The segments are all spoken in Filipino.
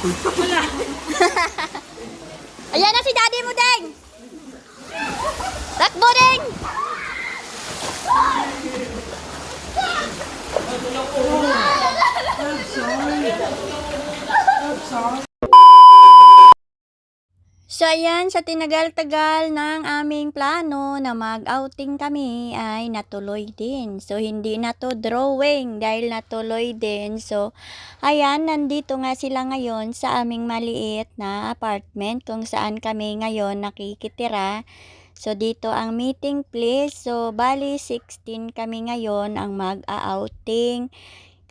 Wala. Ayan na si daddy mo, Deng! Takbo, Deng! So ayan, sa tinagal-tagal ng aming plano na mag-outing kami ay natuloy din. So hindi na to drawing dahil natuloy din. So ayan, nandito nga sila ngayon sa aming maliit na apartment kung saan kami ngayon nakikitira. So dito ang meeting place. So bali 16 kami ngayon ang mag-outing.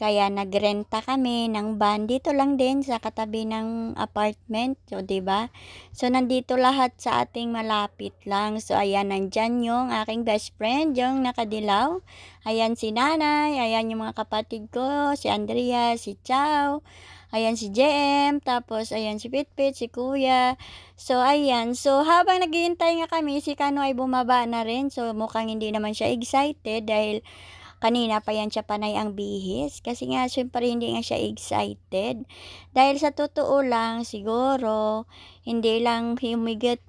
Kaya nagrenta kami ng van dito lang din sa katabi ng apartment, so 'di ba? So nandito lahat sa ating malapit lang. So ayan, nandiyan yung aking best friend, yung nakadilaw. Ayan si Nanay, ayan yung mga kapatid ko, si Andrea, si Chow, ayan si JM, tapos ayan si Pitpit, si Kuya. So ayan, so habang naghihintay nga kami, si Kano ay bumaba na rin. So mukhang hindi naman siya excited dahil kanina pa yan siya panay ang bihis. Kasi nga, syempre hindi nga siya excited. Dahil sa totoo lang, siguro, hindi lang higit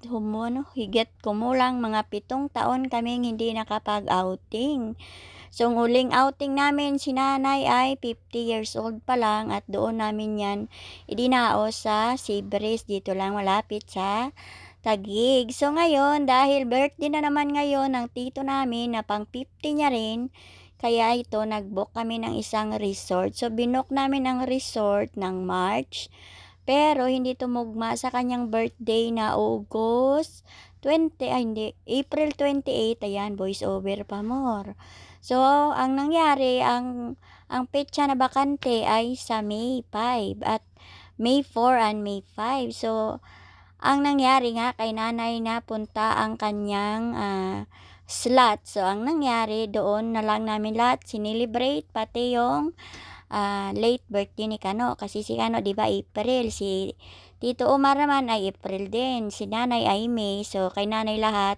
kumulang mga 7 taon kaming hindi nakapag-outing. So, ang huling outing namin si nanay ay 50 years old pa lang at doon namin yan idinaos sa Sibris. Dito lang malapit sa Taguig. So, ngayon, dahil birthday na naman ngayon ng tito namin na pang 50 niya rin, kaya ito, nag-book kami ng isang resort. So, binook namin ang resort ng March. Pero, hindi tumugma sa kanyang birthday na August 20, ay hindi, April 28. Ayan, voice over pa more. So, ang nangyari, ang petsa na bakante ay sa May 5 at May 4 and May 5. So, ang nangyari nga kay nanay na punta ang kanyang slot. So, ang nangyari doon na lang namin lahat sinilibrate pati yung late birthday ni Kano. Kasi si Kano, di ba, April. Si Tito Omar naman ay April din. Si nanay ay May. So, kay nanay lahat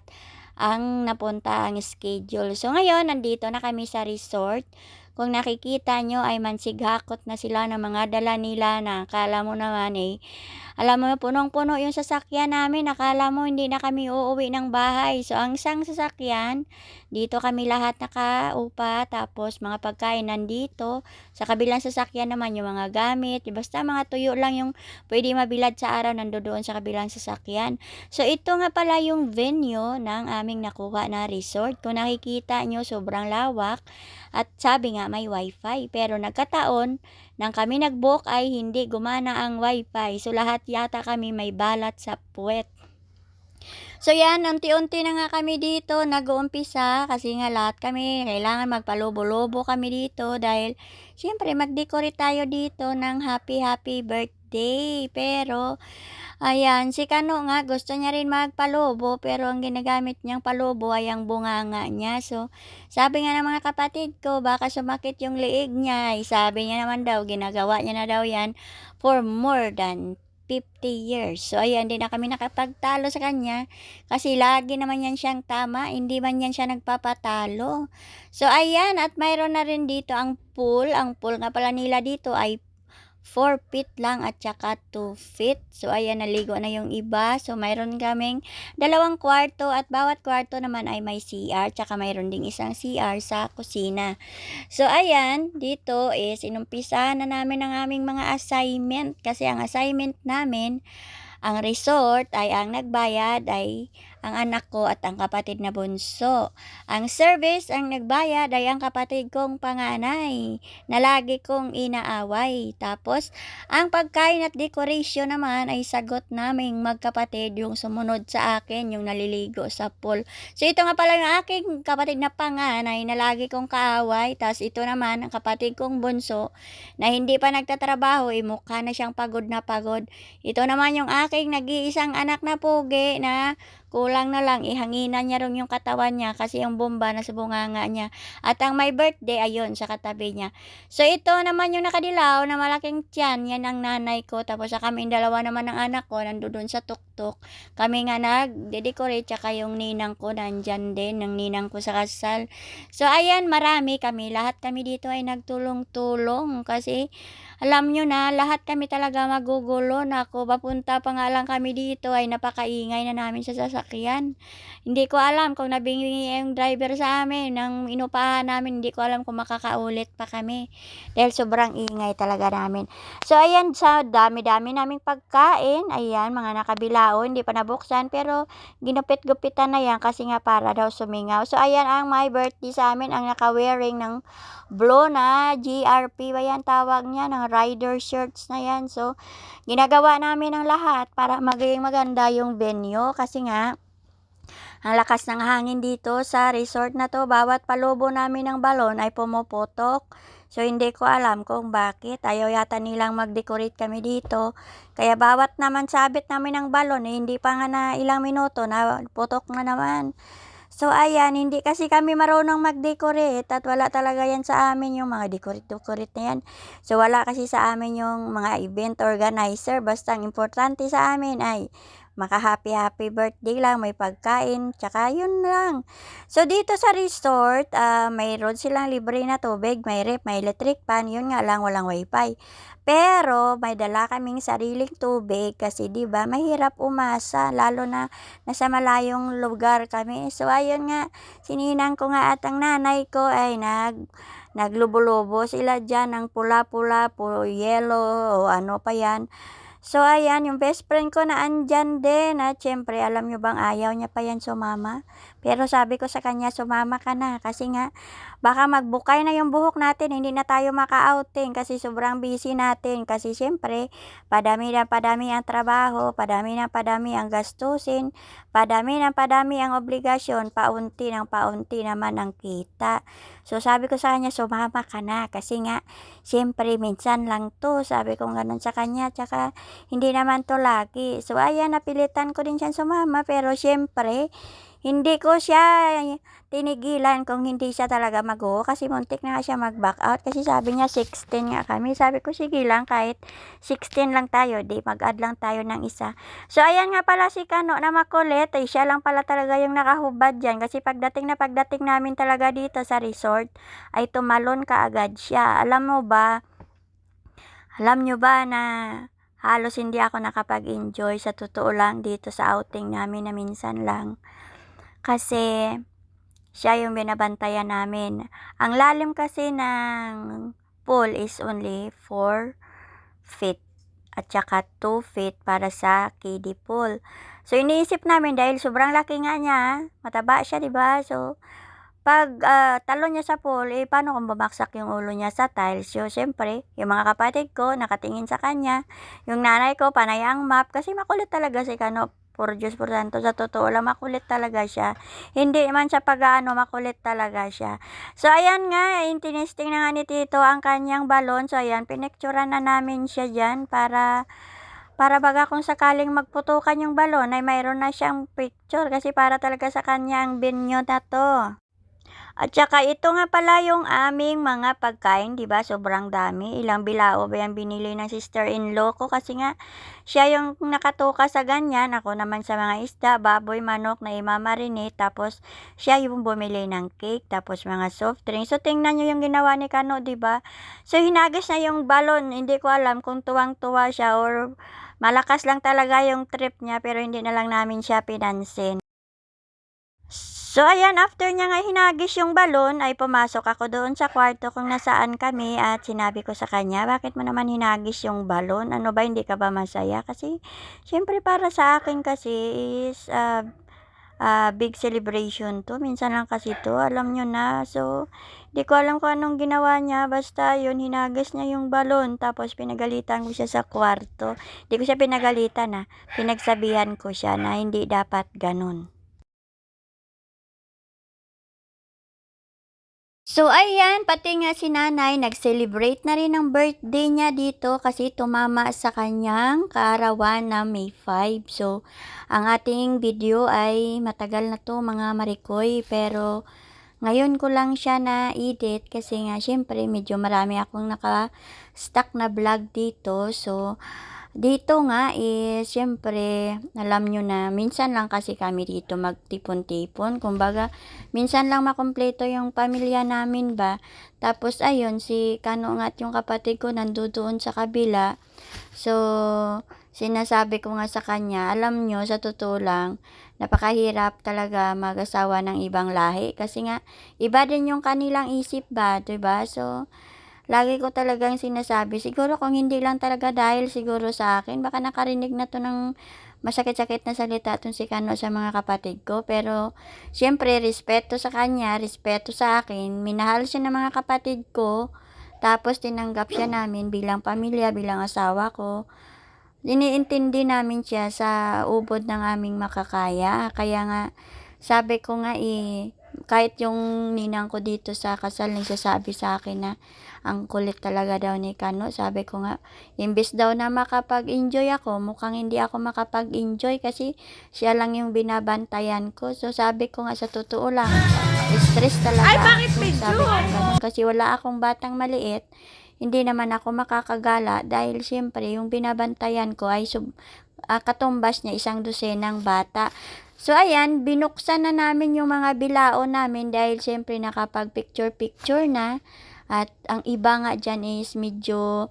ang napunta ang schedule. So, ngayon, nandito na kami sa resort. Kung nakikita nyo ay mansighakot na sila ng mga dala nila na akala mo naman alam mo, punong-puno yung sasakyan namin. Akala mo hindi na kami uuwi ng bahay. So, ang isang sasakyan, dito kami lahat nakaupa. Tapos, mga pagkain nandito. Sa kabilang sasakyan naman yung mga gamit. Basta mga tuyo lang yung pwede mabilad sa araw nandoon sa kabilang sasakyan. So, ito nga pala yung venue ng aming nakuha na resort. Kung nakikita nyo, sobrang lawak. At sabi nga, may wifi. Pero nagkataon, nang kami nag-book ay hindi gumana ang wifi. So, lahat yata kami may balat sa puwet. So, yan, unti-unti na nga kami dito nag-uumpisa kasi nga lahat kami kailangan magpalubo-lubo kami dito dahil syempre mag-decorate tayo dito ng happy birthday. Pero ayan, si Kano nga gusto niya rin magpalubo pero ang ginagamit niyang palubo ay ang bunganga niya. So, sabi nga ng mga kapatid ko baka sumakit yung liig niya. Sabi niya naman daw, ginagawa niya na daw yan for more than 50 years. So, ayan, di na kami nakapagtalo sa kanya kasi lagi naman yan siyang tama, hindi man yan siya nagpapatalo. So, ayan, at mayroon na rin dito ang pool. Ang pool nga pala nila dito ay 4 feet lang at saka 2 feet. So, ayan, naligo na yung iba. So, mayroon kaming 2 kwarto at bawat kwarto naman ay may CR. Tsaka mayroon ding isang CR sa kusina. So, ayan, dito is inumpisa na namin ang aming mga assignment. Kasi ang assignment namin, ang resort ay ang nagbayad ay ang anak ko at ang kapatid na bunso. Ang service ang nagbayad ay ang kapatid kong panganay na lagi kong inaaway. Tapos, ang pagkain at decoration naman ay sagot naming magkapatid yung sumunod sa akin, yung naliligo sa pool. So, ito nga pala yung aking kapatid na panganay na lagi kong kaaway. Tapos, ito naman ang kapatid kong bunso na hindi pa nagtatrabaho, mukha na siyang pagod na pagod. Ito naman yung aking nag-iisang anak na pugi na kulang na lang, ihanginan niya rin yung katawan niya kasi yung bomba na sa bunganga niya. At ang may birthday, ayun, sa katabi niya. So, ito naman yung nakadilaw na malaking tiyan, yan ang nanay ko. Tapos, sa kami dalawa naman ng anak ko, nandoon sa tuktok. Kami nga nag-decorate, tsaka yung ninang ko, nandyan din, ng ninang ko sa kasal. So, ayan, marami kami. Lahat kami dito ay nagtulong-tulong kasi alam nyo na, lahat kami talaga magugulo. Naku, papunta pa nga lang kami dito ay napakaingay na namin sa sasakyan. Hindi ko alam kung nabingi yung driver sa amin nang inupahan namin. Hindi ko alam kung makakaulit pa kami. Dahil sobrang ingay talaga namin. So, ayan, sa dami-dami naming pagkain. Ayan, mga nakabilao, hindi pa nabuksan. Pero, ginupit-gupitan na yan kasi nga para daw sumingaw. So, ayan ang my birthday sa amin. Ang naka-wearing ng blue na GRP ba yan tawag niya, ng rider shirts na yan. So, ginagawa namin ang lahat para maging maganda yung venue kasi nga, ang lakas ng hangin dito sa resort na to. Bawat palubo namin ng balon ay pumuputok. So, hindi ko alam kung bakit. Ayaw yata nilang mag-decorate kami dito. Kaya bawat naman sabit namin ng balon, hindi pa nga na ilang minuto na putok na naman. So, ayan, hindi kasi kami marunong mag-decorate at wala talaga yan sa amin yung mga decorate na yan. So, wala kasi sa amin yung mga event organizer. Basta ang importante sa amin ay maka-happy birthday lang, may pagkain, tsaka yun lang. So, dito sa resort, mayroon silang libre na tubig, may ref, may electric pan, yun nga lang, walang wifi. Pero, may dala kaming sariling tubig kasi 'di ba mahirap umasa lalo na nasa malayong lugar kami. So, ayun nga, sininang ko nga at ang nanay ko ay naglubo-lubo sila diyan ng pula-pula, puro yellow o ano pa yan. So, ayan, yung best friend ko na andyan din at syempre, alam nyo bang ayaw niya pa yan sumama? Pero sabi ko sa kanya, sumama ka na kasi nga, baka magbukay na yung buhok natin, hindi na tayo maka-outing kasi sobrang busy natin. Kasi syempre, padami na padami ang trabaho, padami na padami ang gastusin, padami na padami ang obligasyon, paunti ng paunti naman ang kita. So, sabi ko sa kanya, sumama ka na kasi nga, syempre, minsan lang to, sabi ko ganun sa kanya, tsaka, hindi naman to lagi. So, ayan, napilitan ko din siyang sumama. Pero, syempre, hindi ko siya tinigilan kung hindi siya talaga mag-go. Kasi muntik na nga siya mag-back out. Kasi sabi niya, 16 nga kami. Sabi ko, sige lang, kahit 16 lang tayo. Di, mag-add lang tayo ng isa. So, ayan nga pala si Kano na makulit. Ay, siya lang pala talaga yung nakahubad dyan. Kasi pagdating namin talaga dito sa resort, ay tumalon ka agad siya. Alam nyo ba na halos hindi ako nakapag-enjoy sa totoo lang dito sa outing namin na minsan lang. Kasi siya yung binabantayan namin. Ang lalim kasi ng pool is only 4 feet at saka 2 feet para sa kiddie pool. So, iniisip namin dahil sobrang laki nga niya, mataba siya, diba? So, pag talon niya sa pool, paano kung babaksak yung ulo niya sa tiles? So, syempre, yung mga kapatid ko nakatingin sa kanya. Yung nanay ko, panay ang map. Kasi makulit talaga si Kano. Por Diyos por Santo, sa totoo lang, makulit talaga siya. Hindi man siya pag-ano, makulit talaga siya. So, ayan nga, tinesting na nga ni Tito ang kanyang balon. So, ayan, pinicturean na namin siya dyan para baga kung sakaling magputukan yung balon ay mayroon na siyang picture kasi para talaga sa kanya ang venue na to. At saka ito nga pala yung aming mga pagkain, 'di ba? Sobrang dami. Ilang bilao ba yan binili ng sister-in-law ko kasi nga siya yung nakatuka sa ganyan. Ako naman sa mga isda, baboy, manok na imamarinate. Tapos siya yung bumili ng cake, tapos mga soft drinks. So tingnan nyo yung ginawa ni Kano, 'di ba? So hinagis na yung balon. Hindi ko alam kung tuwang-tuwa siya or malakas lang talaga yung trip niya pero hindi na lang namin siya pinansin. So, ayan, after niya nga hinagis yung balon, ay pumasok ako doon sa kwarto kung nasaan kami at sinabi ko sa kanya, bakit mo naman hinagis yung balon? Ano ba, hindi ka ba masaya? Kasi, syempre para sa akin kasi is big celebration to. Minsan lang kasi to, alam nyo na. So, hindi ko alam kung anong ginawa niya. Basta yun, hinagis niya yung balon. Tapos, pinagalitan ko siya sa kwarto. Hindi ko siya pinagalitan pinagsabihan ko siya na hindi dapat ganun. So, ayan, pati nga si nanay, nag-celebrate na rin ng birthday niya dito kasi tumama sa kanyang kaarawan na May 5. So, ang ating video ay matagal na to mga marikoy, pero ngayon ko lang siya na-edit kasi nga syempre medyo marami akong naka-stack na vlog dito. So, Dito nga siyempre alam niyo na minsan lang kasi kami dito magtipon-tipon. Kumbaga minsan lang makumpleto yung pamilya namin ba. Tapos ayun si Kano nga't yung kapatid ko nandodoon sa kabila. So, sinasabi ko nga sa kanya, alam niyo sa totoo lang, napakahirap talaga mag-asawa ng ibang lahi kasi nga iba din yung kanilang isip ba, 'di ba? So, lagi ko talagang sinasabi, siguro kung hindi lang talaga dahil siguro sa akin, baka nakarinig na 'to ng masakit-sakit na salita 'tong si Kano sa mga kapatid ko. Pero siyempre respeto sa kanya, respeto sa akin, minahal siya ng mga kapatid ko, tapos tinanggap siya namin bilang pamilya, bilang asawa ko. Iniintindi namin siya sa ubod ng aming makakaya. Kaya nga, sabi ko nga kahit yung ninang ko dito sa kasal nagsasabi sa akin na ang kulit talaga daw ni Kano. Sabi ko nga, imbes daw na makapag-enjoy ako, mukhang hindi ako makapag-enjoy kasi siya lang yung binabantayan ko. So sabi ko nga sa totoo lang, stress talaga ako. Sabi ko ganun kasi wala akong batang maliit. Hindi naman ako makakagala dahil siyempre yung binabantayan ko ay katumbas niya isang dosenang bata. So ayan, binuksan na namin yung mga bilao namin dahil siyempre nakapag-picture-picture na. At ang iba nga dyan is medyo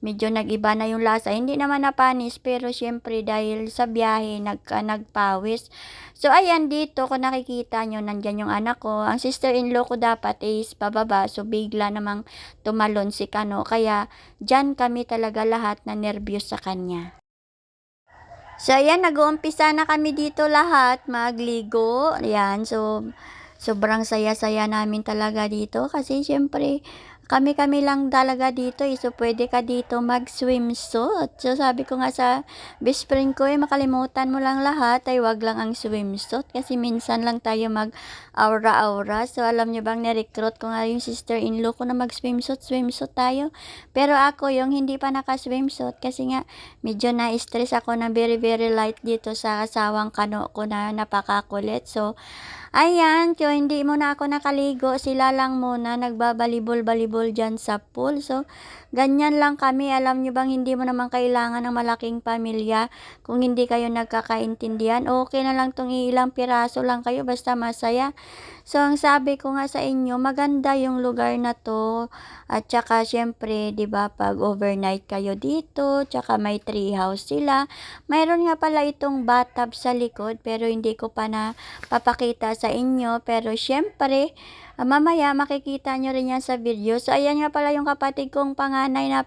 nag-iba na yung lasa. Hindi naman napanis pero siyempre dahil sa biyahe nagpawis. So ayan, dito kung nakikita nyo nandyan yung anak ko. Ang sister-in-law ko dapat is pababa, so bigla namang tumalon si Kano. Kaya dyan kami talaga lahat na nervyos sa kanya. So ayan, nag-uumpisa na kami dito lahat magligo. Ayan, so sobrang saya-saya namin talaga dito kasi siyempre kami-kami lang talaga dito so pwede ka dito mag-swimsuit. So sabi ko nga sa best friend ko makalimutan mo lang lahat ay wag lang ang swimsuit kasi minsan lang tayo mag-aura-aura. So alam niyo bang ni-recruit ko nga yung sister-in-law ko na swimsuit tayo. Pero ako yung hindi pa naka-swimsuit kasi nga medyo na-stress ako na very very light dito sa asawang Kano ko na napakakulit. So ayan, kung hindi muna ako nakaligo, sila lang muna nagbabalibol-balibol dyan sa pool. So, ganyan lang kami. Alam nyo bang hindi mo naman kailangan ng malaking pamilya kung hindi kayo nagkakaintindihan. Okay na lang tong ilang piraso lang kayo basta masaya. So, ang sabi ko nga sa inyo, maganda yung lugar na to. At saka, syempre, di ba, pag overnight kayo dito, tsaka may tree house sila. Mayroon nga pala itong bathtub sa likod, pero hindi ko pa na papakita sa inyo. Pero, syempre, mamaya makikita nyo rin yan sa video. So, ayan nga pala yung kapatid kong panganay na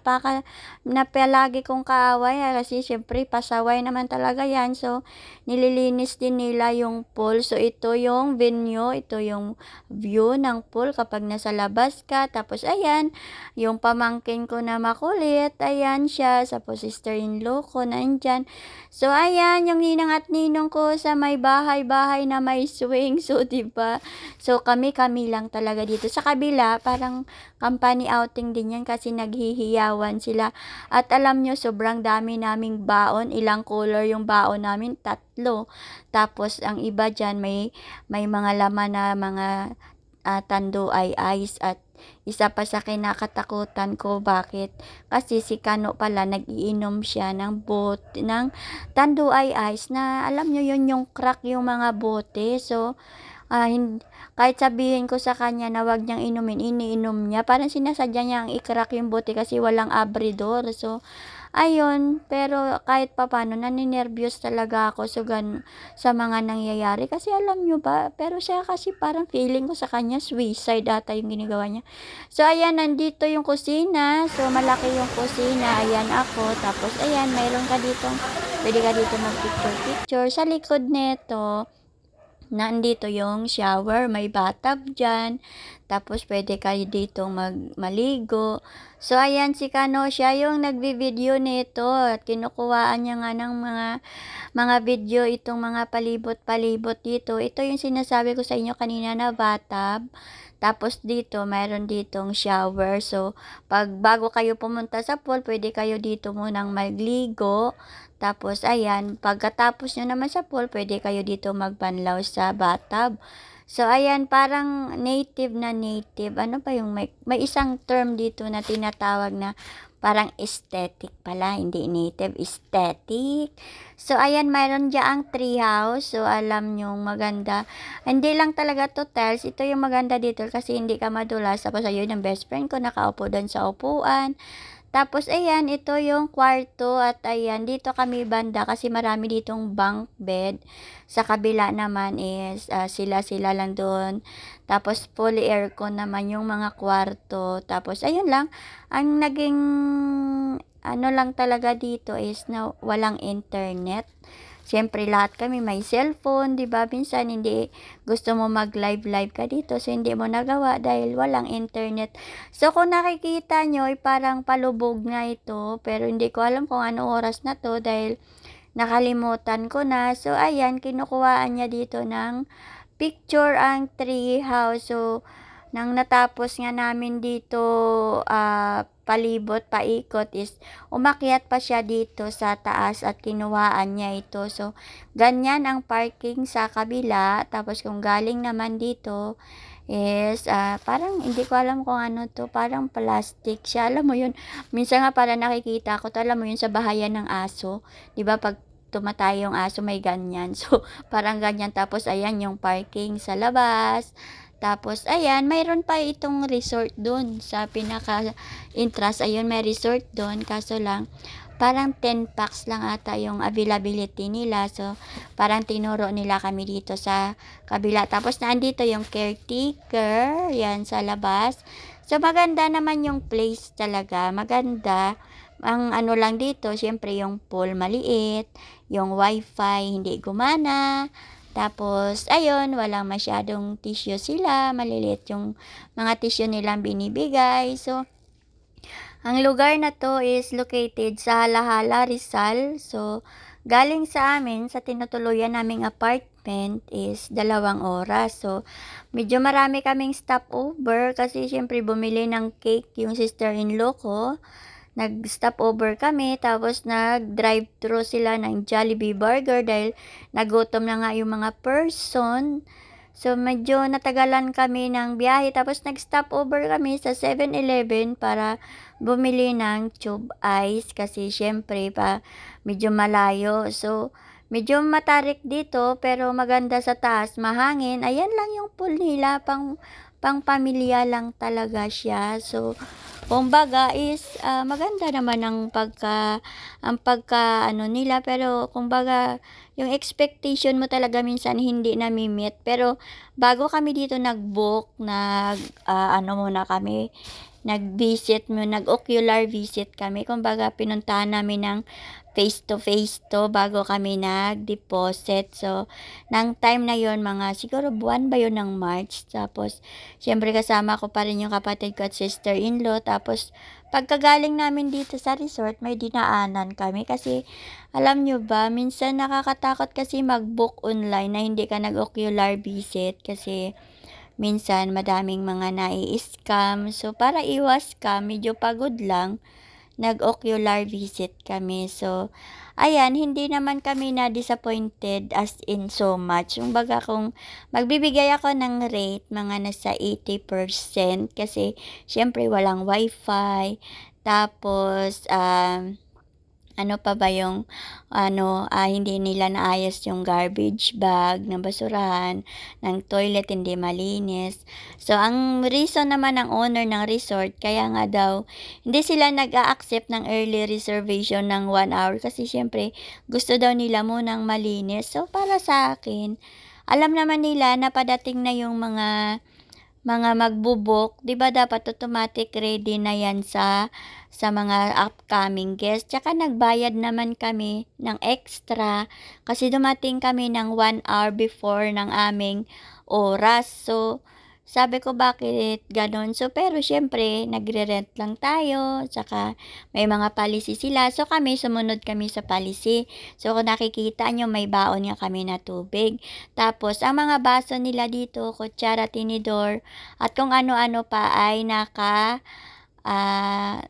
palagi kong kaaway. Kasi, syempre, pasaway naman talaga yan. So, nililinis din nila yung pool. So, ito yung venue, ito yung view ng pool kapag nasa labas ka. Tapos, ayan, yung pamangkin ko na makulit, ayan siya. Tapos, sister-in-law ko, nandyan. So, ayan, yung ninang at ninong ko sa may bahay-bahay na may swing. So, diba? So, kami-kami lang talaga dito. Sa kabila, parang company outing din yan kasi naghihiyawan sila. At alam nyo, sobrang dami naming baon. Ilang color yung baon namin? 3. Tapos, ang iba dyan, may mga laman na mga tanduay ice at isa pa sa kinakatakutan ko, bakit? Kasi si Kano pala nagiinom siya ng tanduay ice na alam nyo yun yung crack yung mga bote. So, kahit sabihin ko sa kanya na wag niyang inumin, iniinom niya. Parang sinasadya niya ang i-crack yung bote kasi walang abridor. So, ayun, pero kahit papano naninervyos talaga ako sa mga nangyayari kasi alam nyo ba, pero siya kasi parang feeling ko sa kanya suicide ata yung ginagawa niya. So ayan, nandito yung kusina. So malaki yung kusina. Ayan ako. Tapos ayan, mayroon ka ditong pwede ka dito mag-picture sa likod nito. Nandito yung shower, may bathtub dyan. Tapos, pwede kayo dito maligo. So, ayan si Kano, siya yung nagbi-video nito. At kinukuhaan niya nga ng mga video itong mga palibot-palibot dito. Ito yung sinasabi ko sa inyo kanina na bathtub. Tapos dito, mayroon ditong shower. So, bago kayo pumunta sa pool, pwede kayo dito munang magligo. Tapos, ayan, pagkatapos nyo naman sa pool, pwede kayo dito magbanlaw sa bathtub. So, ayan, parang native na native. Ano pa yung may isang term dito na tinatawag na Parang aesthetic pala, hindi native, aesthetic. So, ayan, mayroon diyaang tree house. So, alam nyo, maganda. Hindi lang talaga to tiles. Ito yung maganda dito kasi hindi ka madulas. Tapos, ayun, yung best friend ko nakaupo doon sa upuan. Tapos, ayan, ito yung kwarto at ayan, dito kami banda kasi marami ditong bunk bed. Sa kabila naman is sila-sila lang doon. Tapos, fully aircon naman yung mga kwarto. Tapos, ayun lang, ang naging ano lang talaga dito is na walang internet. Siyempre lahat kami may cellphone, 'di ba? Minsan hindi gusto mo mag-live ka dito, so hindi mo nagawa dahil walang internet. So kung nakikita nyo, ay parang palubog nga ito, pero hindi ko alam kung ano oras na to dahil nakalimutan ko na. So ayan, kinukuhaan niya dito ng picture ang tree house. So nang natapos nga namin dito palibot, paikot is umakyat pa siya dito sa taas at kinuhaan niya ito. So, ganyan ang parking sa kabila. Tapos kung galing naman dito is parang hindi ko alam kung ano to, parang plastic siya. Alam mo yun, minsan nga parang nakikita ko, alam mo yun sa bahayan ng aso. 'Di ba pag tumatay yung aso may ganyan. So, parang ganyan. Tapos ayan yung parking sa labas. Tapos, ayan, mayroon pa itong resort dun sa pinaka-entrance. Ayun, may resort dun. Kaso lang, parang 10 packs lang ata yung availability nila. So, parang tinuro nila kami dito sa kabila. Tapos, nandito yung caretaker. Yan, sa labas. So, maganda naman yung place talaga. Maganda. Ang ano lang dito, syempre yung pool maliit. Yung wifi, hindi gumana. Tapos, ayun, walang masyadong tissue sila, maliliit yung mga tissue nilang binibigay. So, ang lugar na to is located sa Halahala, Rizal. So, galing sa amin, sa tinutuluyan naming apartment is 2 oras. So, medyo marami kaming stopover kasi syempre bumili ng cake yung sister-in-law ko. Nag-stop over kami, tapos nag-drive-thru sila ng Jollibee Burger dahil nagutom na nga yung mga person. So, medyo natagalan kami ng biyahe. Tapos, nag-stop over kami sa 7-Eleven para bumili ng tube ice kasi syempre pa medyo malayo. So, medyo matarik dito pero maganda sa taas, mahangin. Ayan lang yung pool nila, pang pamilya lang talaga siya. So, kumbaga is maganda naman ang pagka ano nila, pero kumbaga yung expectation mo talaga minsan hindi nami-meet. Pero bago kami dito nag-book, ano muna kami, nag-ocular visit kami. Kumbaga pinuntahan namin ng face to face to bago kami nag-deposit. So, nang time na yon, mga siguro buwan ba yon ng March. Tapos, syempre kasama ko pa rin yung kapatid ko at sister-in-law. Tapos, pagkagaling namin dito sa resort, may dinaanan kami. Kasi, alam nyo ba, minsan nakakatakot kasi mag-book online na hindi ka nag-ocular visit. Kasi, minsan madaming mga nai-scam. So, para iwas scam, medyo pagod lang, nag-ocular visit kami. So, ayan, hindi naman kami na-disappointed as in so much. Kumbaga kung magbibigay ako ng rate, mga nasa 80% kasi syempre walang wifi. Tapos, ano pa ba yung hindi nila naayos yung garbage bag ng basurahan, ng toilet hindi malinis. So, ang reason naman ng owner ng resort, kaya nga daw, hindi sila nag-a-accept ng early reservation ng 1 hour kasi syempre, gusto daw nila munang malinis. So, para sa akin, alam naman nila na padating na yung mga magbo-book, 'di ba dapat automatic ready na 'yan sa mga upcoming guests. Tsaka nagbayad naman kami ng extra kasi dumating kami ng 1 hour before ng aming oras. So, sabi ko bakit gano'n? So, pero siyempre nagre-rent lang tayo, tsaka may mga policy sila. So, sumunod kami sa policy. So, kung nakikita nyo, may baon nga kami na tubig. Tapos, ang mga baso nila dito, kutsara, tinidor, at kung ano-ano pa ay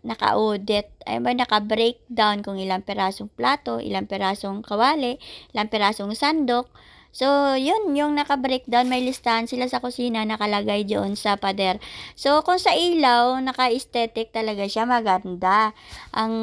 naka-audit, ay ba naka-breakdown kung ilang perasong plato, ilang perasong kawali, ilang perasong sandok. So, yun yung naka-breakdown, may listahan sila sa kusina nakalagay doon sa pader. So, kung sa ilaw, naka-aesthetic talaga siya, maganda. Ang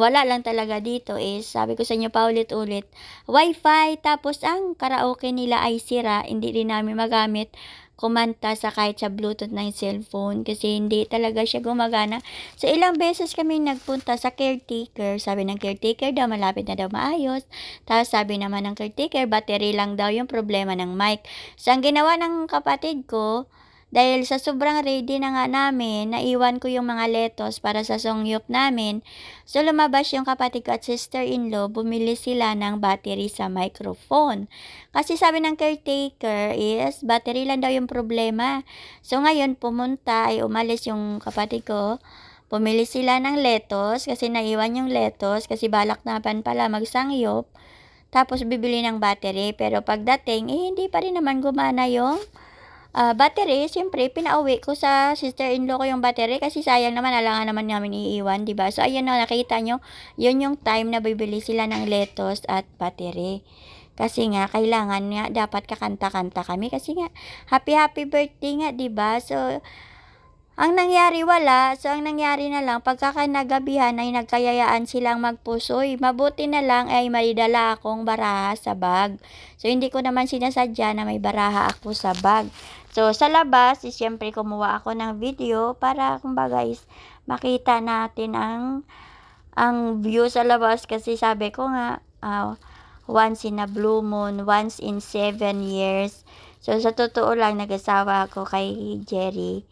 wala lang talaga dito is, sabi ko sa inyo paulit-ulit, wifi, tapos ang karaoke nila ay sira, hindi rin namin magamit kumanta sa kahit sa Bluetooth ng cellphone kasi hindi talaga siya gumagana. So, ilang beses kami nagpunta sa caretaker. Sabi ng caretaker daw, malapit na daw maayos. Tapos sabi naman ng caretaker, battery lang daw yung problema ng mic. So, ang ginawa ng kapatid ko, dahil sa sobrang ready na nga namin, naiwan ko yung mga letos para sa songyop namin. So, lumabas yung kapatid ko at sister-in-law, bumili sila ng battery sa microphone. Kasi sabi ng caretaker is, battery lang daw yung problema. So, ngayon, pumunta, ay umalis yung kapatid ko. Bumili sila ng letos kasi naiwan yung letos kasi balak napan pala magsangyop. Tapos bibili ng battery pero pagdating hindi pa rin naman gumana yung battery. Siyempre pinauwi ko sa sister-in-law ko yung battery kasi sayang naman, alangan naman namin iiwan, 'di ba? So ayan na, nakita nyo, yun yung time na bibili sila ng lettuce at battery. Kasi nga kailangan nga dapat kakanta-kanta kami kasi nga happy birthday nga, 'di ba? So ang nangyari wala, so ang nangyari na lang pagkakinagabihan ay nagkayayaan silang magpusoy. Mabuti na lang ay may dala akong baraha sa bag. So hindi ko naman sinasadya na may baraha ako sa bag. So sa labas, siyempre kumuha ako ng video para kumbaga is makita natin ang view sa labas kasi sabi ko nga once in a blue moon, once in 7 years. So sa totoo lang nag-asawa ako kay Jerry.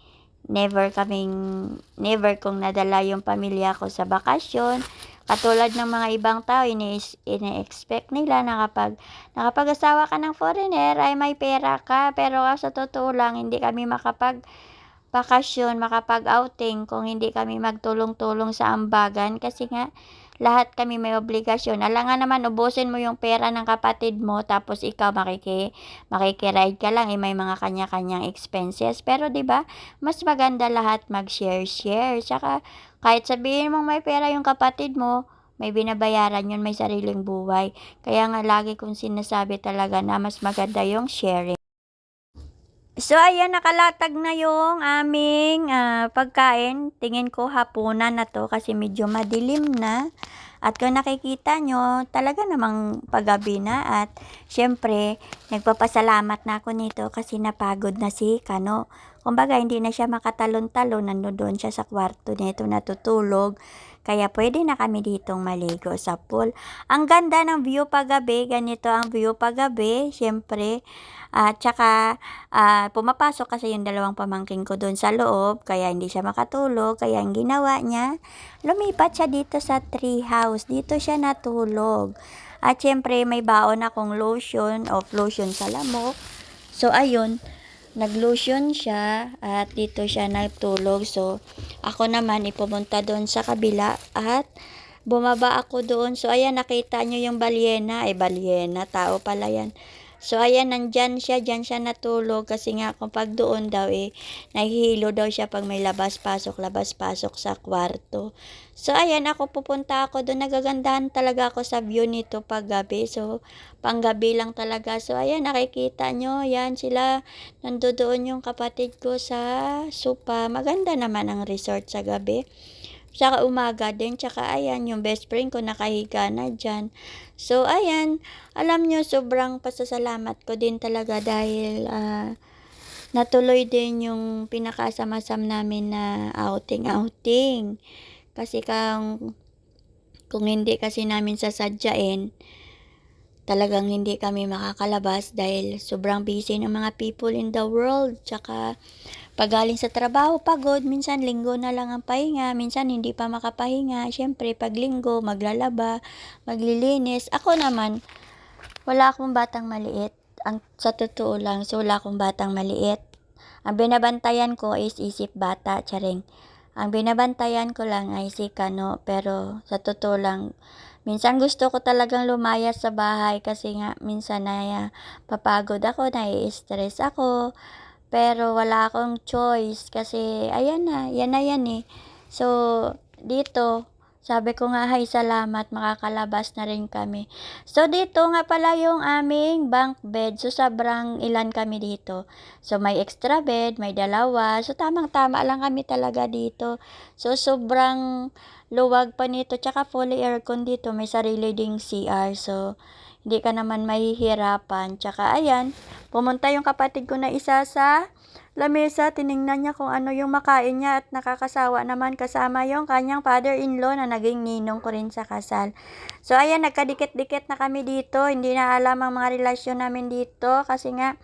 Never kong nadala yung pamilya ko sa bakasyon. Katulad ng mga ibang tao, ine-expect nila na kapag nakapag-asawa ka ng foreigner ay may pera ka. Pero sa totoo lang, hindi kami makapag-bakasyon, makapag-outing kung hindi kami magtulong-tulong sa ambagan. Kasi nga, lahat kami may obligasyon. Alangan naman, ubusin mo yung pera ng kapatid mo, tapos ikaw makikiride ka lang, may mga kanya-kanyang expenses. Pero 'di ba, mas maganda lahat mag-share-share. Tsaka kahit sabihin mong may pera yung kapatid mo, may binabayaran yun, may sariling buhay. Kaya nga lagi kong sinasabi talaga na mas maganda yung sharing. So, ayan, nakalatag na yung aming pagkain. Tingin ko hapunan na to kasi medyo madilim na. At kung nakikita nyo, talaga namang paggabi na. At syempre, nagpapasalamat na ako nito kasi napagod na si Kano. Kumbaga, hindi na siya makatalon-talon. Nandoon siya sa kwarto nito natutulog. Kaya pwede na kami ditong maligo sa pool. Ang ganda ng view paggabi. Ganito ang view paggabi. Syempre, at saka pumapasok kasi yung dalawang pamangkin ko doon sa loob, kaya hindi siya makatulog. Kaya ang ginawa niya, lumipat siya dito sa tree house. Dito siya natulog. At syempre may baon akong lotion sa lamok. So ayun, nag-lotion siya at dito siya natulog. So ako naman ipumunta doon sa kabila at bumaba ako doon. So ayan, nakita nyo yung balyena. Balyena, tao pala yan. So ayan, nandyan siya, dyan siya natulog kasi nga kapag doon daw nahihilo daw siya pag may labas-pasok sa kwarto. So ayan, pupunta ako doon, nagagandahan talaga ako sa view nito pag gabi. So panggabi lang talaga. So ayan, nakikita nyo, yan sila, nandoon yung kapatid ko sa sopa. Maganda naman ang resort sa gabi. Saka umaga din, tsaka ayan, yung best friend ko nakahiga na dyan. So, ayan, alam nyo, sobrang pasasalamat ko din talaga dahil natuloy din yung pinakasamasam namin na outing. Kasi kung hindi kasi namin sasadyain, talagang hindi kami makakalabas dahil sobrang busy ng mga people in the world. Tsaka pag galing sa trabaho, pagod, minsan linggo na lang ang pahinga, minsan hindi pa makapahinga. Siyempre, pag linggo, maglalaba, maglilinis. Ako naman, wala akong batang maliit. Sa totoo lang, so wala akong batang maliit. Ang binabantayan ko is isip bata, charing. Ang binabantayan ko lang ay si Kano, pero sa totoo lang, minsan gusto ko talagang lumayas sa bahay kasi nga minsan papagod ako, nai-stress ako. Pero wala akong choice kasi ayan na, yan na yan eh. So, dito, Sabi ko nga, "Hay, salamat makakalabas na rin kami." So, dito nga pala yung aming bunk bed. So, sobrang ilan kami dito. So, may extra bed, may dalawa. So, tamang-tama lang kami talaga dito. So, sobrang luwag pa nito. Tsaka fully aircon dito. May sarili ding CR. So, hindi ka naman mahihirapan. Tsaka, ayan, pumunta yung kapatid ko na isa sa lamesa, tiningnan niya kung ano yung makain niya at nakakasawa naman kasama yung kanyang father-in-law na naging ninong ko rin sa kasal. So, ayan, nagkadikit-dikit na kami dito. Hindi na alam ang mga relasyon namin dito kasi nga,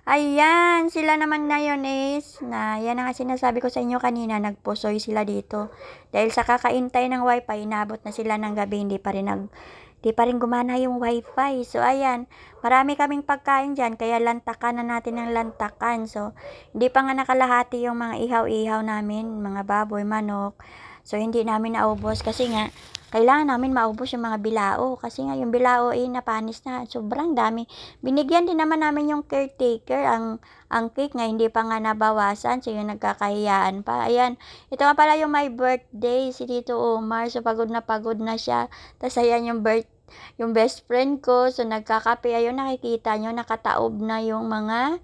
ayan, sila naman na yun na yan ang sinasabi ko sa inyo kanina, nagpusoy sila dito. Dahil sa kakaintay ng wifi, inabot na sila ng gabi, Di pa rin gumana yung wifi. So, ayan, marami kaming pagkain dyan, kaya lantakan na natin ng lantakan. So, hindi pa nga nakalahati yung mga ihaw-ihaw namin, mga baboy, manok. So, hindi namin naubos kasi nga, kailangan namin maubos yung mga bilao. Kasi nga, yung bilao napanis na. Sobrang dami. Binigyan din naman namin yung caretaker. Ang cake nga, hindi pa nga nabawasan. So, yung nagkakahiyaan pa. Ayan, ito nga pala yung my birthday, si Tito Omar. So, pagod na siya. Tapos, ayan yung best friend ko. So, nagkakape. Ayun, nakikita nyo, nakataob na yung mga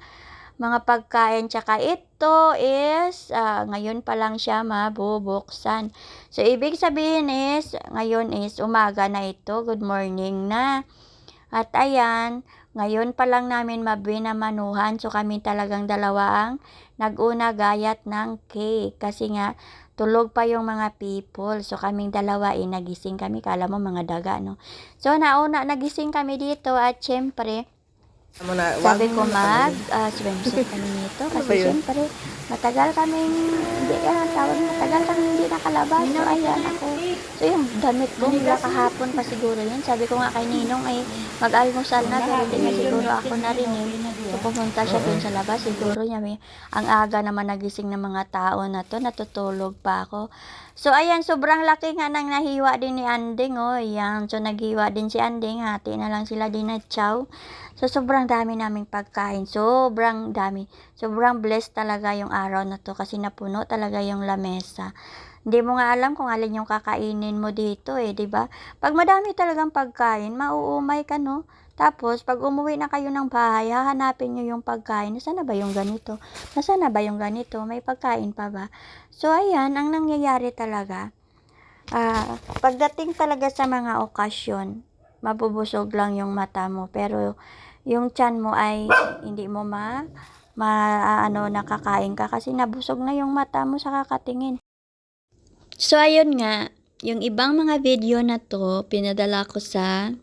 pagkain. Tsaka ito is, ngayon pa lang siya mabubuksan. So, ibig sabihin is, ngayon is umaga na ito. Good morning na. At ayan, ngayon pa lang namin mabinamanuhan. So, kami talagang dalawa ang nag-una gayat ng cake. Kasi nga, tulog pa yung mga people. So, kaming dalawa nagising kami. Kala mo mga daga, no? So, nagising kami dito at syempre, sabi ko swimsuit kami nito kasi syempre matagal kaming hindi nakalabas. So, ayan ako. So, yung damit ko mula kahapon pa siguro yun. Sabi ko nga kay Ninong mag-almusal na pero hindi niya siguro ako narinig. So, pumunta siya dun sa labas. Siguro niya ang aga naman nagising ng mga tao na to. Natutulog pa ako. So, ayan, sobrang laki nga nang nahiwa din ni Anding, Ayan, so naghiwa din si Anding. Hati na lang sila din na chow. So, sobrang dami naming pagkain. Sobrang dami. Sobrang blessed talaga yung araw na to kasi napuno talaga yung lamesa. Hindi mo nga alam kung alin yung kakainin mo dito, di ba? Pag madami talagang pagkain, mauumay ka, no? Tapos, pag umuwi na kayo ng bahay, hahanapin nyo yung pagkain. Nasaan na ba yung ganito? Nasaan na ba yung ganito? May pagkain pa ba? So, ayan, ang nangyayari talaga. Pagdating talaga sa mga okasyon, mabubusog lang yung mata mo. Pero, yung tiyan mo ay hindi mo nakakain ka kasi nabusog na yung mata mo sa kakatingin. So, ayun nga, yung ibang mga video na to, pinadala ko sa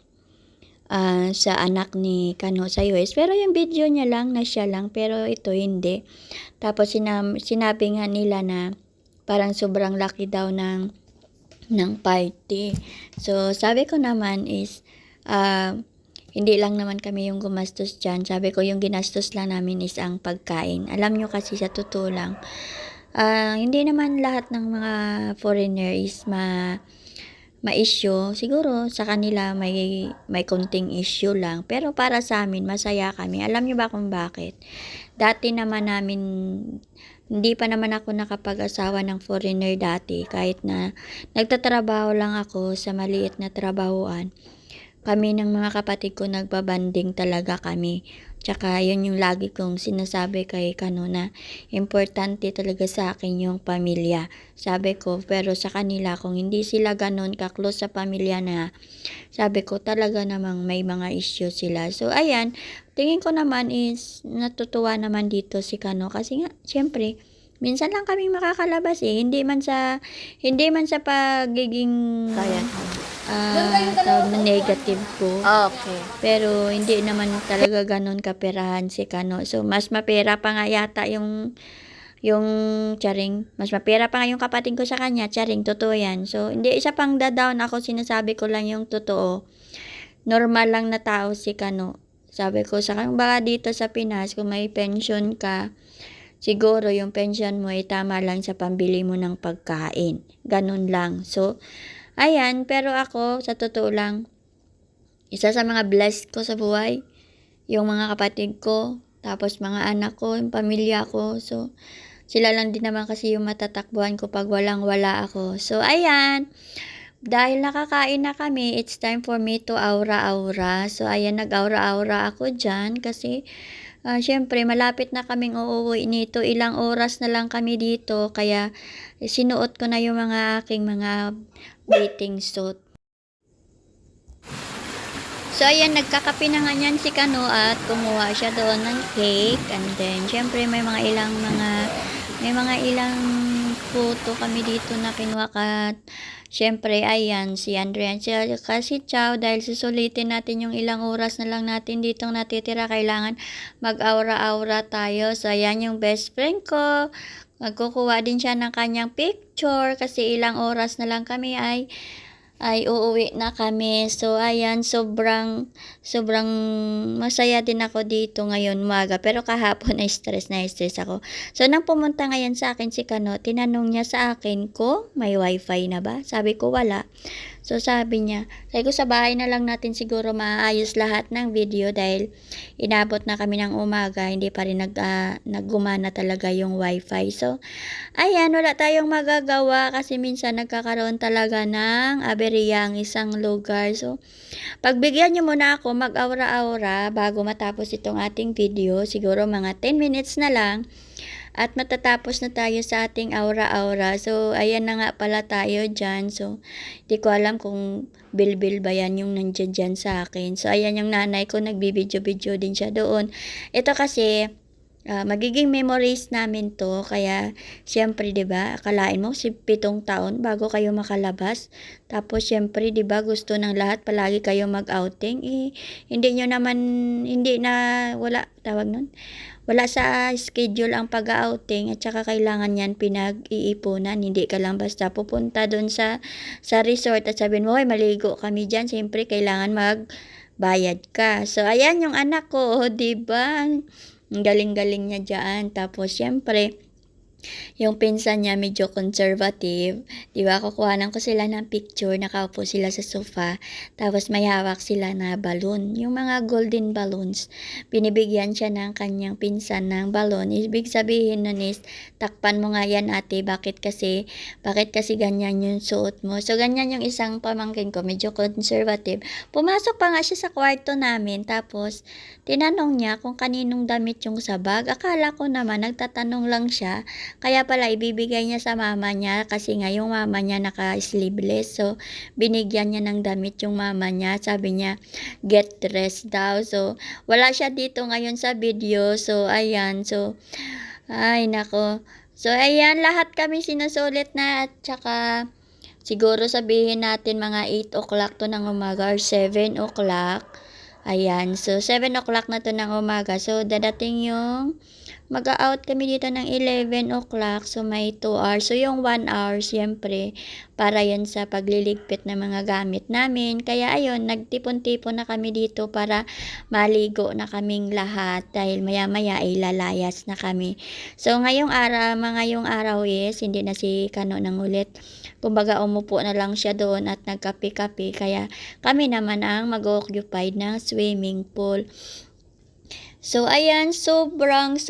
anak ni Kano sa US. Pero yung video niya lang, na siya lang, pero ito hindi. Tapos, sinabi nga nila na parang sobrang laki daw ng party. So, sabi ko naman is, hindi lang naman kami yung gumastos dyan. Sabi ko, yung ginastos lang namin is ang pagkain. Alam nyo kasi sa totoo lang, hindi naman lahat ng mga foreigner is ma-issue. Siguro sa kanila may konting issue lang. Pero para sa amin, masaya kami. Alam nyo ba kung bakit? Dati naman namin, hindi pa naman ako nakapag-asawa ng foreigner dati. Kahit na nagtatrabaho lang ako sa maliit na trabahoan. Kami ng mga kapatid ko nagbabanding talaga kami. Tsaka yun yung lagi kong sinasabi kay Kano na importante talaga sa akin yung pamilya. Sabi ko, pero sa kanila kung hindi sila ganun ka-close sa pamilya na, sabi ko talaga namang may mga issue sila. So ayan, tingin ko naman is natutuwa naman dito si Kano kasi nga, syempre, minsan lang kami makakalabas hindi man sa pagiging negative ko. Okay. Pero hindi naman talaga ganun kaperahan si Kano. So mas mapera pa nga yata yung Charing, mas mapera pa nga yung kapatid ko sa kanya, Charing, totoo yan. So hindi isa pang da-down ako, sinasabi ko lang yung totoo. Normal lang na tao si Kano. Sabi ko sa kanya, baka dito sa Pinas, kung may pension ka, siguro yung pension mo ay tama lang sa pambili mo ng pagkain. Ganun lang. So, ayan, pero ako, sa totoo lang, isa sa mga blessed ko sa buhay, yung mga kapatid ko, tapos mga anak ko, yung pamilya ko. So, sila lang din naman kasi yung matatakbuhan ko pag walang-wala ako. So, ayan, dahil nakakain na kami, it's time for me to aura-aura. So, ayan, nag-aura-aura ako dyan kasi syempre malapit na kaming uuwi nito. Ilang oras na lang kami dito. Kaya sinuot ko na yung mga aking mga bathing suit. So, ayan, nagkakape na nga yan si Kano at kumuha siya doon ng cake. And then, syempre, may mga ilang photo kami dito na kinuha at syempre, ayan, si Andrea kasi Chow, dahil susulitin natin yung ilang oras na lang natin ditong natitira, kailangan mag-aura-aura tayo. So, ayan yung best friend ko. Magkukuha din siya ng kanyang picture kasi ilang oras na lang kami ay uuwi na kami. So, ayan, sobrang masaya din ako dito ngayon umaga. Pero kahapon na stress ako. So, nang pumunta ngayon sa akin si Kano, tinanong niya sa akin ko, may wifi na ba? Sabi ko, wala. So, sabi ko sa bahay na lang natin siguro maayos lahat ng video dahil inabot na kami ng umaga, hindi pa rin naggumana talaga yung wifi. So, ayan, wala tayong magagawa kasi minsan nagkakaroon talaga ng aberya ang isang lugar. So, pagbigyan nyo muna ako mag-aura-aura bago matapos itong ating video. Siguro mga 10 minutes na lang. At matatapos na tayo sa ating aura-aura. So, ayan na nga pala tayo dyan. So, di ko alam kung bilbil ba yan yung nandyan dyan sa akin. So, ayan yung nanay ko, nagbibidyo-video din siya doon. Ito kasi, magiging memories namin to. Kaya, syempre, di ba, akalain mo, 7 taon bago kayo makalabas. Tapos, syempre, di ba, gusto ng lahat palagi kayo mag-outing. Hindi nyo naman, wala, tawag nun? Wala sa schedule ang pag-outing at saka kailangan yan pinag-iipunan. Hindi ka lang basta pupunta doon sa resort at sabihin mo, "Hoy, maligo kami dyan." Siyempre, kailangan magbayad ka. So, ayan yung anak ko, di ba? Ang galing-galing niya dyan. Tapos, siyempre, yung pinsan niya medyo conservative. Di ba, kukuhanan ko sila ng picture, nakaupo sila sa sofa, tapos may hawak sila na balloon. Yung mga golden balloons, binibigyan siya ng kanyang pinsan ng balloon. Ibig sabihin nun is, takpan mo nga yan ate, bakit kasi ganyan yung suot mo. So, ganyan yung isang pamangkin ko, medyo conservative. Pumasok pa nga siya sa kwarto namin, tapos, tinanong niya kung kaninong damit yung sa bag. Akala ko naman, nagtatanong lang siya. Kaya pala ibibigay niya sa mama niya kasi nga yung mama niya naka-sleeveless. So, binigyan niya ng damit yung mama niya. Sabi niya, get dressed daw. So, wala siya dito ngayon sa video. So, ayan. So, ay nako. So, ayan. Lahat kami sinusulit na at saka siguro sabihin natin mga 8 o'clock to ng umaga or 7 o'clock. Ayan. So, 7 o'clock na to ng umaga. So, dadating yung mag-out kami dito ng 11 o'clock. So, may 2 hours. So, yung 1 hour, siyempre, para yan sa pagliligpit ng mga gamit namin. Kaya, ayun, nagtipon-tipon na kami dito para maligo na kaming lahat. Dahil maya-maya ay lalayas na kami. So, ngayong araw is, hindi na si Kano nang ulit. Kumbaga, umupo na lang siya doon at nagkape-kape. Kaya, kami naman ang mag-occupy ng swimming pool. So, ayan, sobrang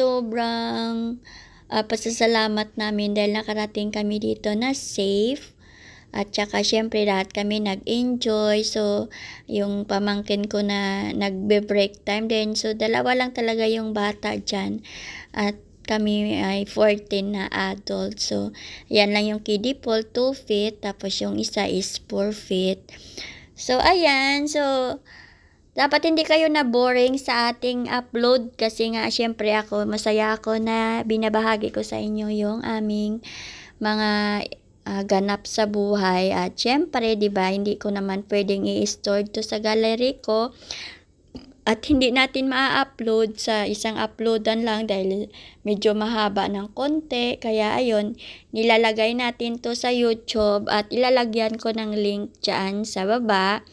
pasasalamat namin dahil nakarating kami dito na safe. At saka, syempre, lahat kami nag-enjoy. So, yung pamangkin ko na nagbe-break time din. So, dalawa lang talaga yung bata dyan. At kami ay 14 na adult. So, yan lang yung kiddie pool, 2 feet. Tapos, yung isa is 4 feet. So, ayan. So, dapat hindi kayo na boring sa ating upload kasi nga syempre masaya ako na binabahagi ko sa inyo yung aming mga ganap sa buhay at syempre 'di ba hindi ko naman pwedeng i-store to sa gallery ko at hindi natin maa-upload sa isang uploadan lang dahil medyo mahaba ng konti kaya ayun nilalagay natin to sa YouTube at ilalagyan ko ng link diyan sa baba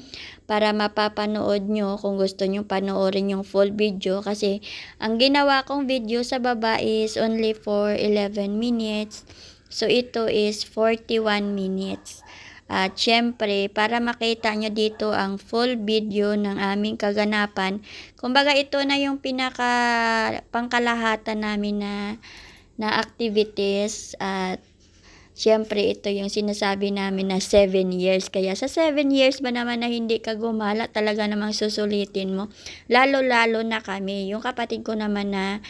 para mapapanood nyo kung gusto nyo panoorin yung full video kasi ang ginawa kong video sa baba is only for 11 minutes. So, ito is 41 minutes. At syempre, para makita nyo dito ang full video ng aming kaganapan, kumbaga ito na yung pangkalahatan namin na activities at Siyempre ito yung sinasabi namin na 7 years. Kaya sa 7 years ba naman na hindi ka gumala, talaga namang susulitin mo. Lalo-lalo na kami. Yung kapatid ko naman na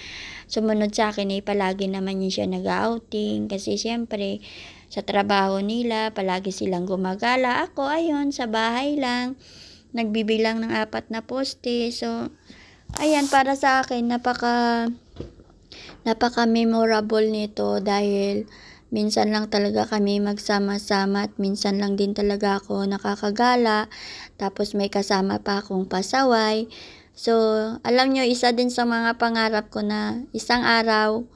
sumunod sa akin ay palagi naman yun siya nag-outing. Kasi siyempre sa trabaho nila, palagi silang gumagala. Ako, ayun, sa bahay lang. Nagbibilang ng 4 na poste. So, ayan, para sa akin, napaka-memorable nito dahil minsan lang talaga kami magsama-sama at minsan lang din talaga ako nakakagala. Tapos may kasama pa akong pasaway. So, alam nyo, isa din sa mga pangarap ko na isang araw,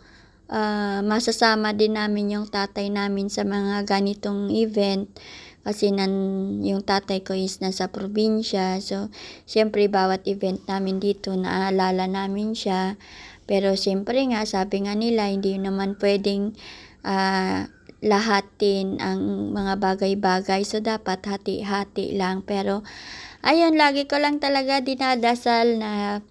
masasama din namin yung tatay namin sa mga ganitong event. Kasi yung tatay ko is nasa probinsya. So, siyempre, bawat event namin dito, naaalala namin siya. Pero siyempre nga, sabi nga nila, hindi naman pwedeng lahatin ang mga bagay-bagay. So, dapat hati-hati lang. Pero, ayun, lagi ko lang talaga dinadasal na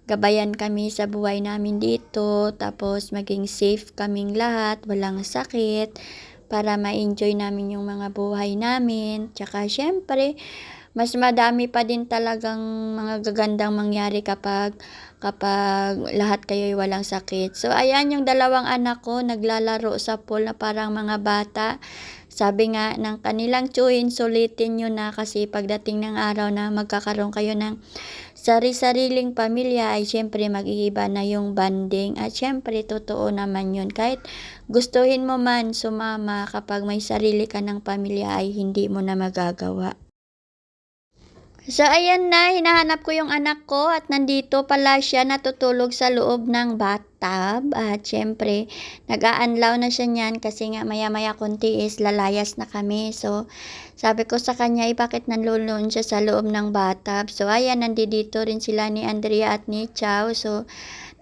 gabayan kami sa buhay namin dito. Tapos, maging safe kaming lahat. Walang sakit. Para ma-enjoy namin yung mga buhay namin. Tsaka, syempre, mas madami pa din talagang mga gagandang mangyari kapag lahat kayo'y walang sakit. So, ayan yung 2 anak ko naglalaro sa pool na parang mga bata. Sabi nga ng kanilang tsuhin, sulitin nyo na kasi pagdating ng araw na magkakaroon kayo ng sari-sariling pamilya ay syempre mag-iiba na yung banding. At syempre, totoo naman yun. Kahit gustuhin mo man sumama kapag may sarili ka ng pamilya ay hindi mo na magagawa. So, ayan na, hinahanap ko yung anak ko at nandito pala siya natutulog sa loob ng bathtub. At syempre, nag-aanlaw na siya niyan kasi nga maya-maya konti is lalayas na kami. So, sabi ko sa kanya, bakit nanlulun siya sa loob ng bathtub? So, ayan, nandito rin sila ni Andrea at ni Chow. So,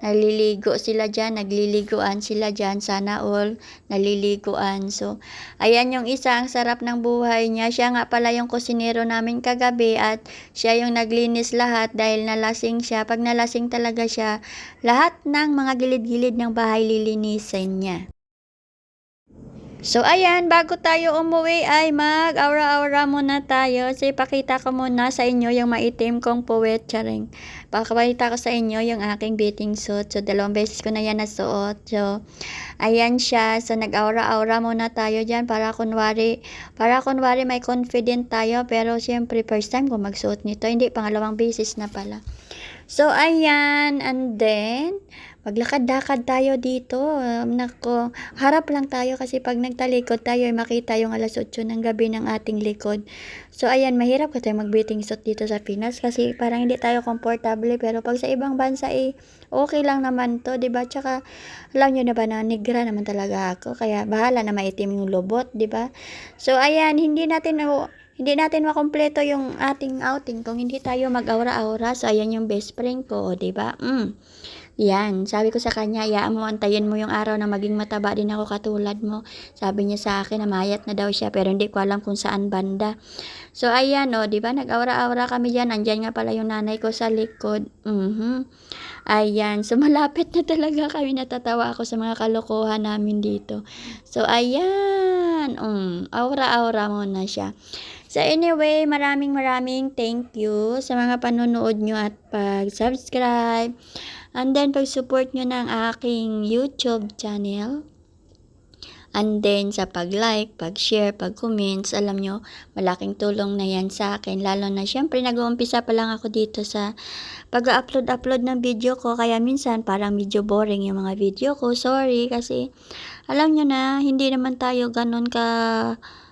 naliligo sila dyan, nagliliguan sila dyan, sana all naliliguan. So, ayan yung isa, ang sarap ng buhay niya. Siya nga pala yung kusinero namin kagabi at siya yung naglinis lahat dahil nalasing siya. Pag nalasing talaga siya, lahat ng mga gilid-gilid ng bahay lilinisin niya. So, ayan, bago tayo umuwi ay mag-aura-aura muna tayo. So, ipakita ko muna sa inyo yung maitim kong puwet, charing. Pakapakita ko sa inyo yung aking bathing suit. So, 2 beses ko na yan nasuot. So, ayan siya. So, nag-aura-aura muna tayo dyan para kunwari may confident tayo. Pero, syempre, first time ko magsuot nito. Hindi, pangalawang beses na pala. So, ayan. And then, maglakad-lakad tayo dito. Nako, harap lang tayo kasi pag nagtalikod tayo ay makita yung 8:00 ng gabi ng ating likod. So, ayan, mahirap kasi mag-bathing suit dito sa Pinas kasi parang hindi tayo komportable. Pero pag sa ibang bansa okay lang naman to, diba? Tsaka, alam nyo na ba na negra naman talaga ako. Kaya, bahala na maitim yung lubot, diba? So, ayan, hindi natin makompleto yung ating outing kung hindi tayo mag-aura-aura. So, ayan yung best friend ko, diba? Yan, sabi ko sa kanya, hayaan mo, antayin mo yung araw na maging mataba din ako katulad mo. Sabi niya sa akin na mayat na daw siya pero hindi ko alam kung saan banda. So, ayan, di ba? Nag-aura-aura kami dyan. Andyan nga pala yung nanay ko sa likod. Ayan, so malapit na talaga kami. Natatawa ako sa mga kalokohan namin dito. So, ayan, aura-aura muna siya. So, anyway, maraming thank you sa mga panonood nyo at pag-subscribe. And then, pag-support nyo ng aking YouTube channel. And then, sa pag-like, pag-share, pag-comments, alam nyo, malaking tulong na yan sa akin. Lalo na, syempre, nag-uumpisa pa lang ako dito sa pag-upload ng video ko. Kaya minsan, parang medyo boring yung mga video ko. Sorry, kasi, alam nyo na, hindi naman tayo ganun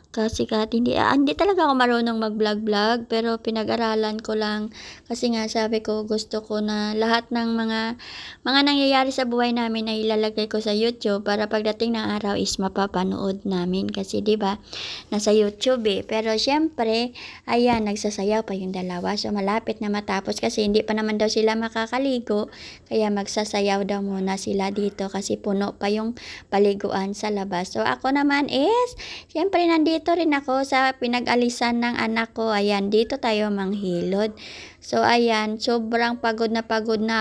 kasikat. Hindi talaga ako marunong mag-vlog, pero pinag-aralan ko lang kasi nga sabi ko gusto ko na lahat ng mga nangyayari sa buhay namin ay ilalagay ko sa YouTube para pagdating ng araw is mapapanood namin kasi 'di ba nasa YouTube pero syempre ayan nagsasayaw pa yung dalawa so malapit na matapos kasi hindi pa naman daw sila makakaligo kaya magsasayaw daw muna sila dito kasi puno pa yung paliguan sa labas. So ako naman is syempre nandito nandito rin ako sa pinag-alisan ng anak ko. Ayan, dito tayo manghilod. So, ayan, sobrang pagod na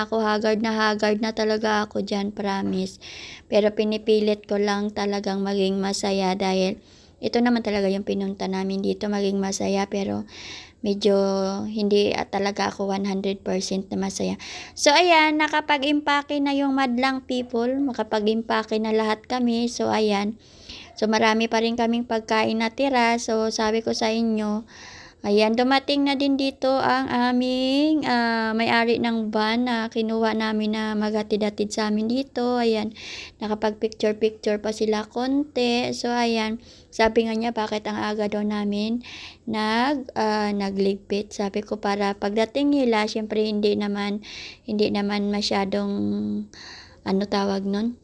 ako. Haggard na talaga ako dyan, promise. Pero pinipilit ko lang talagang maging masaya dahil ito naman talaga yung pinunta namin dito, maging masaya. Pero medyo hindi talaga ako 100% na masaya. So, ayan, nakapag-impake na yung madlang people. Makapag-impake na lahat kami. So, ayan. So, marami pa rin kaming pagkain na tira. So, sabi ko sa inyo, ayan, dumating na din dito ang aming may-ari ng van na kinuha namin na maghatid-hatid sa amin dito. Ayan, nakapag-picture-picture pa sila konti. So, ayan, sabi nga niya bakit ang aga daw namin nagligpit. Sabi ko para pagdating nila, syempre hindi naman masyadong ano tawag nun?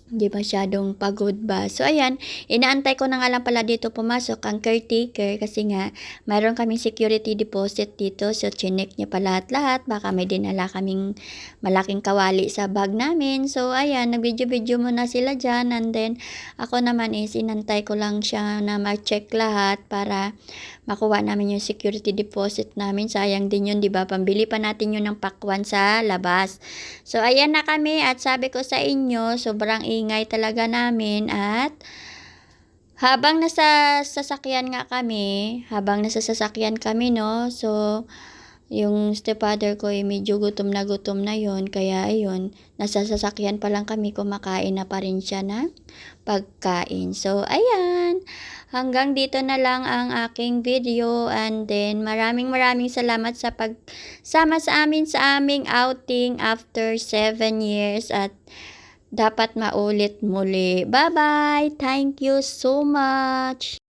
Hindi masyadong pagod ba. So, ayan, inaantay ko na nga lang pala dito pumasok ang caretaker kasi nga, mayroon kaming security deposit dito. So, chinek niya pa lahat-lahat. Baka may dinala kaming malaking kawali sa bag namin. So, ayan, nag-video-video muna sila dyan. And then, ako naman is inantay ko lang siya na ma-check lahat para makuha namin yung security deposit namin. Sayang din yun, di ba? Pambili pa natin yun ng pakwan sa labas. So, ayan na kami at sabi ko sa inyo, sobrang ingay talaga namin at habang nasa sasakyan kami, no, so, yung stepfather ko ay medyo gutom na yun, kaya ayun, nasa sasakyan pa lang kami, kumakain na pa rin siya ng pagkain. So, ayan, hanggang dito na lang ang aking video and then maraming salamat sa pagsama sa amin sa aming outing after 7 years at dapat maulit muli. Bye-bye! Thank you so much!